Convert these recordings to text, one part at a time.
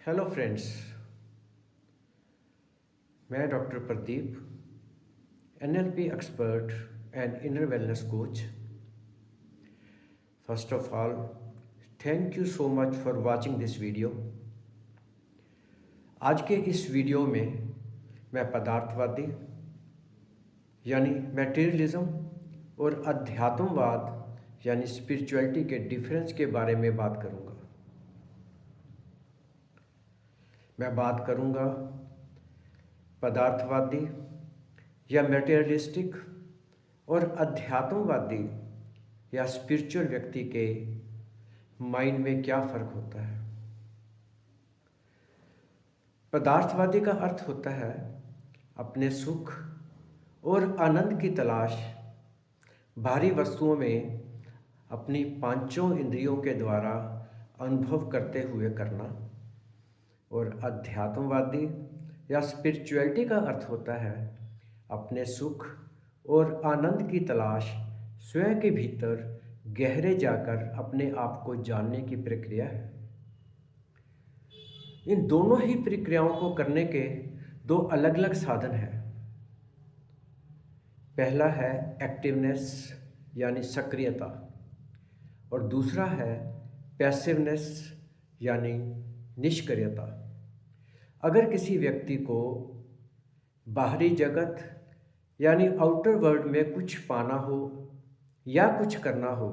Hello friends. मैं doctor Pradeep, NLP expert and inner wellness coach. First of all, thank you so much for watching this video. आज के इस video में मैं पदार्थवादी यानी मैटेरियलिज्म और अध्यात्मवाद यानी स्पिरिचुअलिटी के डिफरेंस के बारे में बात करूंगा। मैं बात करूंगा पदार्थवादी या मटेरियलिस्टिक और अध्यात्मवादी या स्पिरिचुअल व्यक्ति के माइंड में क्या फ़र्क होता है। पदार्थवादी का अर्थ होता है अपने सुख और आनंद की तलाश बाहरी वस्तुओं में अपनी पांचों इंद्रियों के द्वारा अनुभव करते हुए करना। और अध्यात्मवादी या स्पिरिचुअलिटी का अर्थ होता है अपने सुख और आनंद की तलाश स्वयं के भीतर गहरे जाकर अपने आप को जानने की प्रक्रिया है। इन दोनों ही प्रक्रियाओं को करने के दो अलग अलग साधन हैं। पहला है एक्टिवनेस यानी सक्रियता और दूसरा है पैसिवनेस यानी निष्क्रियता। अगर किसी व्यक्ति को बाहरी जगत यानी आउटर वर्ल्ड में कुछ पाना हो या कुछ करना हो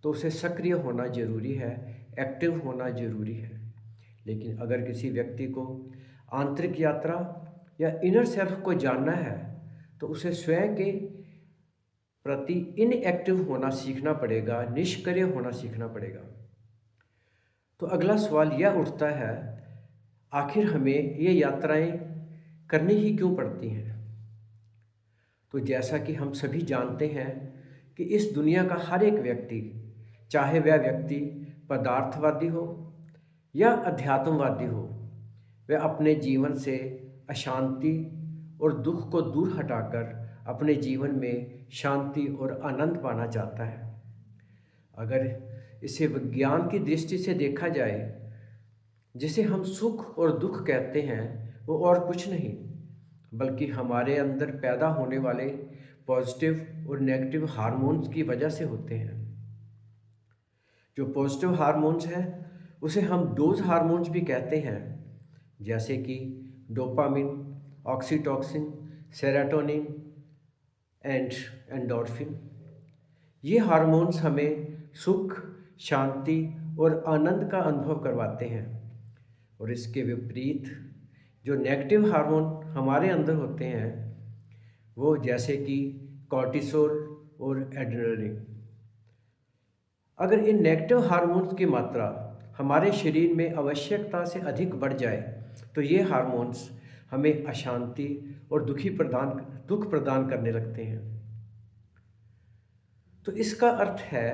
तो उसे सक्रिय होना जरूरी है, एक्टिव होना जरूरी है। लेकिन अगर किसी व्यक्ति को आंतरिक यात्रा या इनर सेल्फ को जानना है तो उसे स्वयं के प्रति इनएक्टिव होना सीखना पड़ेगा, निष्क्रिय होना सीखना पड़ेगा। तो अगला सवाल यह उठता है, आखिर हमें ये यात्राएं करनी ही क्यों पड़ती हैं। तो जैसा कि हम सभी जानते हैं कि इस दुनिया का हर एक व्यक्ति, चाहे वह व्यक्ति पदार्थवादी हो या अध्यात्मवादी हो, वह अपने जीवन से अशांति और दुख को दूर हटाकर अपने जीवन में शांति और आनंद पाना चाहता है। अगर इसे विज्ञान की दृष्टि से देखा जाए, जिसे हम सुख और दुख कहते हैं, वो और कुछ नहीं बल्कि हमारे अंदर पैदा होने वाले पॉजिटिव और नेगेटिव हार्मोन्स की वजह से होते हैं। जो पॉजिटिव हार्मोन्स हैं उसे हम डोज हार्मोन्स भी कहते हैं, जैसे कि dopamine, oxytocin, serotonin and endorphin. ये हार्मोन्स हमें सुख, शांति और आनंद का अनुभव करवाते हैं। और इसके विपरीत जो नेगेटिव हार्मोन हमारे अंदर होते हैं वो जैसे कि कॉर्टिसोल और एड्रेनलिन। अगर इन नेगेटिव हार्मोन्स की मात्रा हमारे शरीर में आवश्यकता से अधिक बढ़ जाए तो ये हार्मोन्स हमें अशांति और दुख प्रदान करने लगते हैं। तो इसका अर्थ है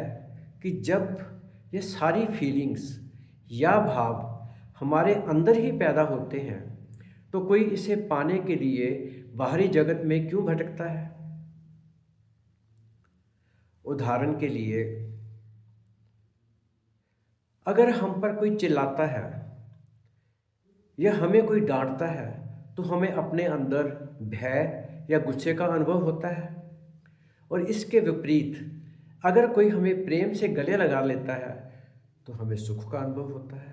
कि जब ये सारी फीलिंग्स या भाव हमारे अंदर ही पैदा होते हैं तो कोई इसे पाने के लिए बाहरी जगत में क्यों भटकता है। उदाहरण के लिए, अगर हम पर कोई चिल्लाता है या हमें कोई डांटता है तो हमें अपने अंदर भय या गुस्से का अनुभव होता है। और इसके विपरीत अगर कोई हमें प्रेम से गले लगा लेता है तो हमें सुख का अनुभव होता है।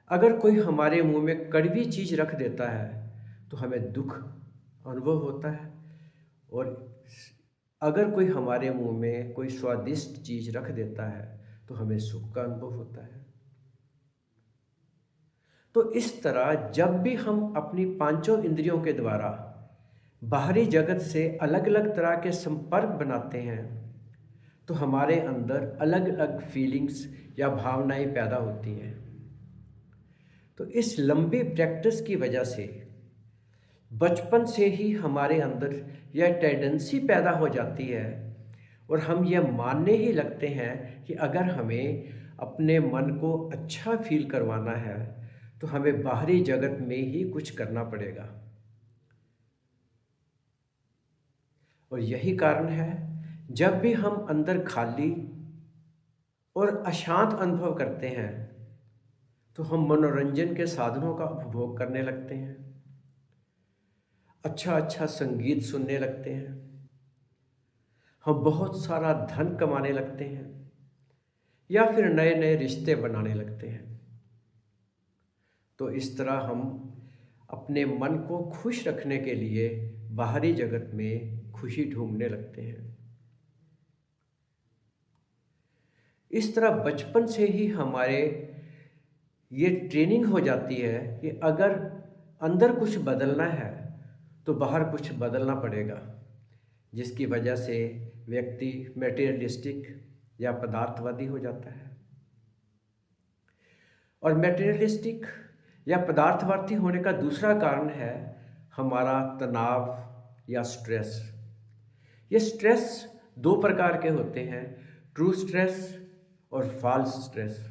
अगर कोई हमारे मुंह में कड़वी चीज़ रख देता है तो हमें दुख अनुभव होता है। और अगर कोई हमारे मुंह में कोई स्वादिष्ट चीज़ रख देता है तो हमें सुख का अनुभव होता है। तो इस तरह जब भी हम अपनी पांचों इंद्रियों के द्वारा बाहरी जगत से अलग अलग तरह के संपर्क बनाते हैं तो हमारे अंदर अलग अलग फीलिंग्स या भावनाएं पैदा होती हैं। तो इस लंबी प्रैक्टिस की वजह से बचपन से ही हमारे अंदर यह टेंडेंसी पैदा हो जाती है और हम यह मानने ही लगते हैं कि अगर हमें अपने मन को अच्छा फील करवाना है तो हमें बाहरी जगत में ही कुछ करना पड़ेगा। और यही कारण है जब भी हम अंदर खाली और अशांत अनुभव करते हैं तो हम मनोरंजन के साधनों का उपभोग करने लगते हैं, अच्छा अच्छा संगीत सुनने लगते हैं, हम बहुत सारा धन कमाने लगते हैं या फिर नए नए रिश्ते बनाने लगते हैं। तो इस तरह हम अपने मन को खुश रखने के लिए बाहरी जगत में खुशी ढूंढने लगते हैं। इस तरह बचपन से ही हमारे ये ट्रेनिंग हो जाती है कि अगर अंदर कुछ बदलना है तो बाहर कुछ बदलना पड़ेगा, जिसकी वजह से व्यक्ति मटेरियलिस्टिक या पदार्थवादी हो जाता है। और मटेरियलिस्टिक या पदार्थवादी होने का दूसरा कारण है हमारा तनाव या स्ट्रेस। ये स्ट्रेस दो प्रकार के होते हैं, ट्रू स्ट्रेस और फॉल्स स्ट्रेस।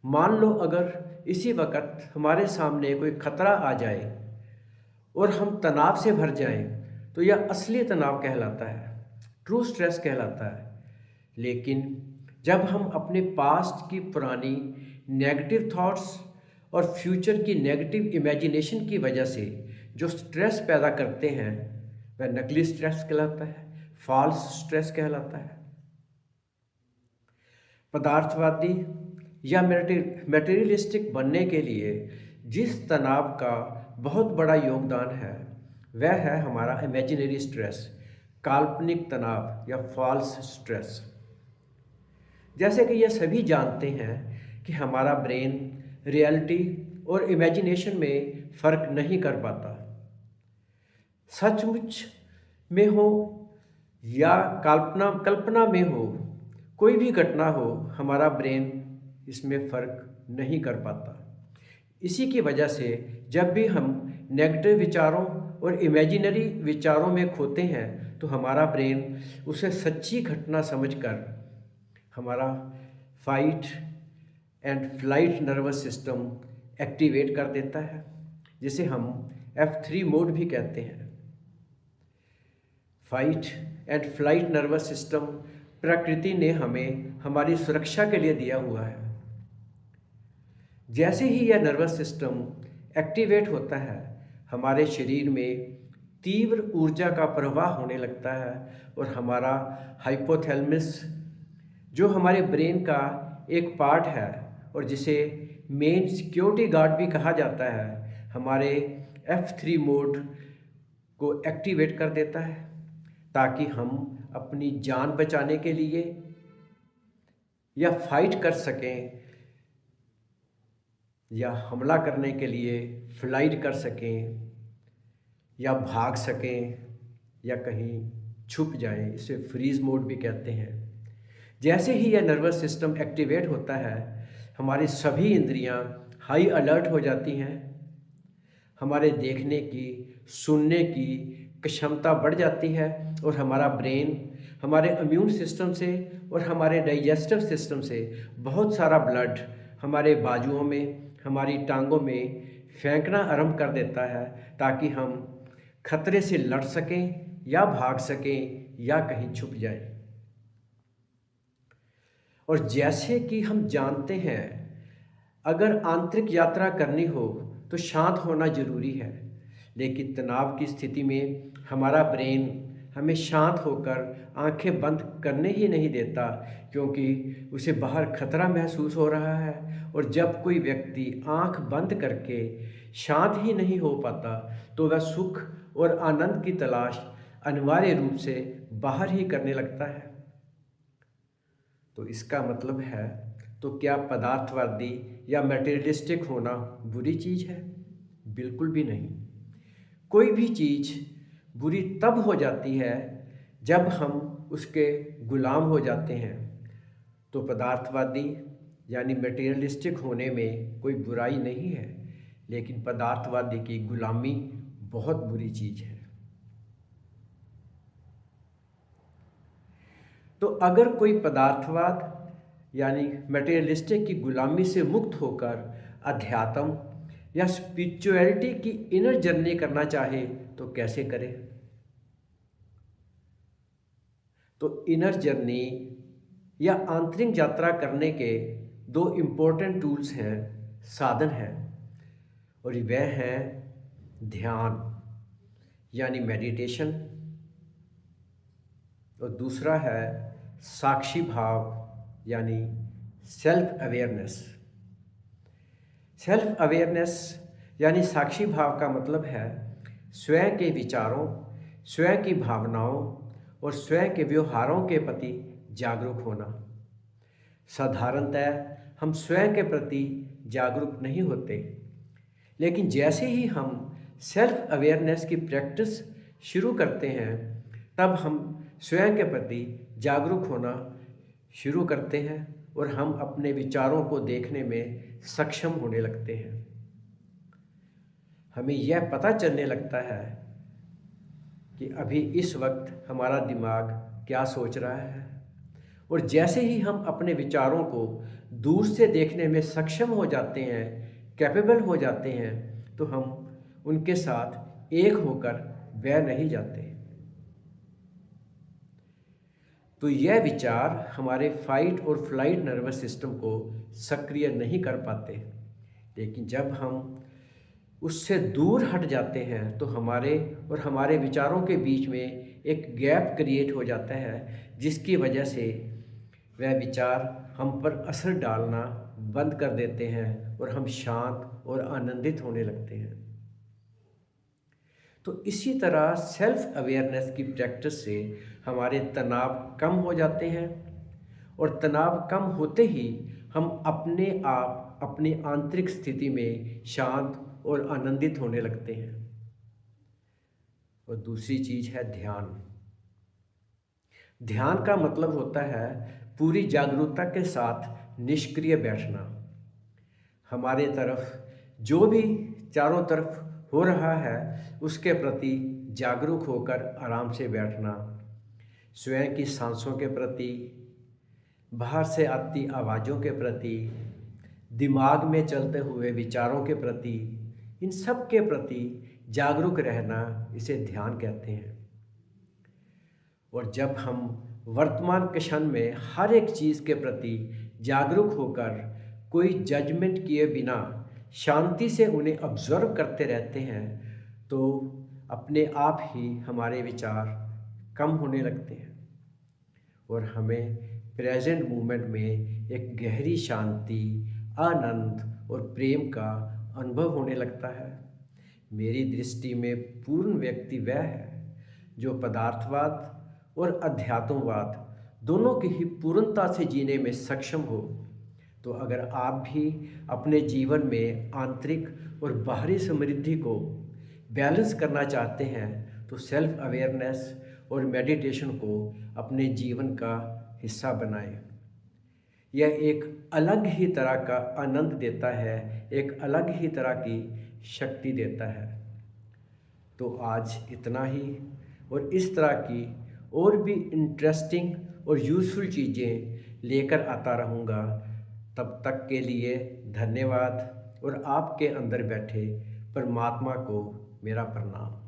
मान लो अगर इसी वक्त हमारे सामने कोई खतरा आ जाए और हम तनाव से भर जाएं, तो यह असली तनाव कहलाता है, ट्रू स्ट्रेस कहलाता है। लेकिन जब हम अपने पास्ट की पुरानी नेगेटिव थॉट्स और फ्यूचर की नेगेटिव इमेजिनेशन की वजह से जो स्ट्रेस पैदा करते हैं, वह नकली स्ट्रेस कहलाता है, फॉल्स स्ट्रेस कहलाता है। पदार्थवादी या मटेरियलिस्टिक बनने के लिए जिस तनाव का बहुत बड़ा योगदान है वह है हमारा इमेजिनरी स्ट्रेस, काल्पनिक तनाव या फॉल्स स्ट्रेस। जैसे कि यह सभी जानते हैं कि हमारा ब्रेन रियलिटी और इमेजिनेशन में फ़र्क नहीं कर पाता। सचमुच में हो या कल्पना में हो, कोई भी घटना हो, हमारा ब्रेन इसमें फ़र्क नहीं कर पाता। इसी की वजह से जब भी हम नेगेटिव विचारों और इमेजिनरी विचारों में खोते हैं तो हमारा ब्रेन उसे सच्ची घटना समझकर हमारा fight and flight nervous system activate कर देता है, जिसे हम F3 मोड भी कहते हैं। Fight and flight nervous system प्रकृति ने हमें हमारी सुरक्षा के लिए दिया हुआ है। जैसे ही यह नर्वस सिस्टम एक्टिवेट होता है, हमारे शरीर में तीव्र ऊर्जा का प्रवाह होने लगता है और हमारा हाइपोथैलेमस, जो हमारे ब्रेन का एक पार्ट है और जिसे मेन सिक्योरिटी गार्ड भी कहा जाता है, हमारे F3 मोड को एक्टिवेट कर देता है ताकि हम अपनी जान बचाने के लिए या फाइट कर सकें या हमला करने के लिए फ्लाइट कर सकें या भाग सकें या कहीं छुप जाएं। इसे फ्रीज मोड भी कहते हैं। जैसे ही यह नर्वस सिस्टम एक्टिवेट होता है, हमारी सभी इंद्रियां हाई अलर्ट हो जाती हैं, हमारे देखने की, सुनने की क्षमता बढ़ जाती है और हमारा ब्रेन हमारे इम्यून सिस्टम से और हमारे डाइजेस्टिव सिस्टम से बहुत सारा ब्लड हमारे बाजुओं में, हमारी टांगों में फेंकना आरंभ कर देता है ताकि हम खतरे से लड़ सकें या भाग सकें या कहीं छुप जाएं। और जैसे कि हम जानते हैं, अगर आंतरिक यात्रा करनी हो तो शांत होना जरूरी है, लेकिन तनाव की स्थिति में हमारा ब्रेन हमें शांत होकर आंखें बंद करने ही नहीं देता, क्योंकि उसे बाहर खतरा महसूस हो रहा है। और जब कोई व्यक्ति आंख बंद करके शांत ही नहीं हो पाता तो वह सुख और आनंद की तलाश अनिवार्य रूप से बाहर ही करने लगता है। तो इसका मतलब है, तो क्या पदार्थवादी या मटेरियलिस्टिक होना बुरी चीज़ है? बिल्कुल भी नहीं। कोई भी चीज़ बुरी तब हो जाती है जब हम उसके गुलाम हो जाते हैं। तो पदार्थवादी यानी मटेरियलिस्टिक होने में कोई बुराई नहीं है, लेकिन पदार्थवादी की गुलामी बहुत बुरी चीज़ है। तो अगर कोई पदार्थवाद यानी मटेरियलिस्टिक की गुलामी से मुक्त होकर अध्यात्म या स्पिरिचुअलिटी की इनर जर्नी करना चाहे तो कैसे करे? तो इनर जर्नी या आंतरिक यात्रा करने के दो इम्पोर्टेंट टूल्स हैं, साधन है और वह है ध्यान यानी मेडिटेशन, और दूसरा है साक्षी भाव यानी सेल्फ अवेयरनेस। सेल्फ अवेयरनेस यानी साक्षी भाव का मतलब है स्वयं के विचारों, स्वयं की भावनाओं और स्वयं के व्यवहारों के प्रति जागरूक होना। साधारणतः हम स्वयं के प्रति जागरूक नहीं होते, लेकिन जैसे ही हम सेल्फ अवेयरनेस की प्रैक्टिस शुरू करते हैं तब हम स्वयं के प्रति जागरूक होना शुरू करते हैं और हम अपने विचारों को देखने में सक्षम होने लगते हैं। हमें यह पता चलने लगता है कि अभी इस वक्त हमारा दिमाग क्या सोच रहा है, और जैसे ही हम अपने विचारों को दूर से देखने में सक्षम हो जाते हैं, कैपेबल हो जाते हैं, तो हम उनके साथ एक होकर बह नहीं जाते। तो यह विचार हमारे फाइट और फ्लाइट नर्वस सिस्टम को सक्रिय नहीं कर पाते, लेकिन जब हम उससे दूर हट जाते हैं तो हमारे और हमारे विचारों के बीच में एक गैप क्रिएट हो जाता है, जिसकी वजह से वह विचार हम पर असर डालना बंद कर देते हैं और हम शांत और आनंदित होने लगते हैं। तो इसी तरह सेल्फ अवेयरनेस की प्रैक्टिस से हमारे तनाव कम हो जाते हैं, और तनाव कम होते ही हम अपने आप अपनी आंतरिक स्थिति में शांत और आनंदित होने लगते हैं। और दूसरी चीज़ है ध्यान। ध्यान का मतलब होता है पूरी जागरूकता के साथ निष्क्रिय बैठना। हमारे तरफ जो भी चारों तरफ हो रहा है उसके प्रति जागरूक होकर आराम से बैठना, स्वयं की सांसों के प्रति, बाहर से आती आवाज़ों के प्रति, दिमाग में चलते हुए विचारों के प्रति, इन सब के प्रति जागरूक रहना, इसे ध्यान कहते हैं। और जब हम वर्तमान क्षण में हर एक चीज़ के प्रति जागरूक होकर कोई जजमेंट किए बिना शांति से उन्हें ऑब्जर्व करते रहते हैं तो अपने आप ही हमारे विचार कम होने लगते हैं और हमें प्रेजेंट मोमेंट में एक गहरी शांति, आनंद और प्रेम का अनुभव होने लगता है। मेरी दृष्टि में पूर्ण व्यक्ति वह है जो पदार्थवाद और अध्यात्मवाद दोनों की ही पूर्णता से जीने में सक्षम हो। तो अगर आप भी अपने जीवन में आंतरिक और बाहरी समृद्धि को बैलेंस करना चाहते हैं तो सेल्फ अवेयरनेस और मेडिटेशन को अपने जीवन का हिस्सा बनाएं। यह एक अलग ही तरह का आनंद देता है, एक अलग ही तरह की शक्ति देता है। तो आज इतना ही, और इस तरह की और भी इंटरेस्टिंग और यूज़फुल चीज़ें लेकर आता रहूँगा। तब तक के लिए धन्यवाद, और आपके अंदर बैठे परमात्मा को मेरा प्रणाम।